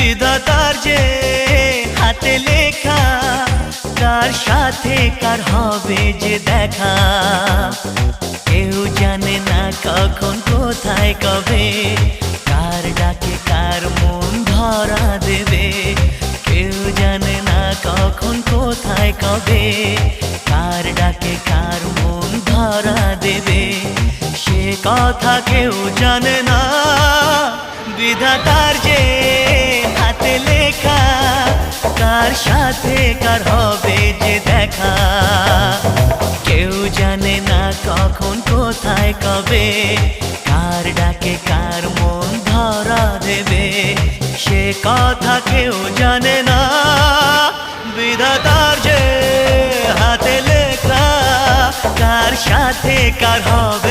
বিধাতার যে হাতে লেখা, কার সাথে কার হবে যে দেখা। কেউ জানে না কখন কোথায় কবে, কার ডাকে কার মন ধরা দেবে। কেউ জানে না কখন কোথায় কবে, কার ডাকে কার মন ধরা দেবে। সে কথা কেউ জানে না, বিধাতার যে হাতে লেখা, কার সাথে কার হবে যে দেখা। কেউ জানে না কখন কোথায় কবে, কার ডাকে কার মন ধরা দেবে। সে কথা কেউ জানে না, বিধাতার যে হাতে লেখা, কার সাথে কার হবে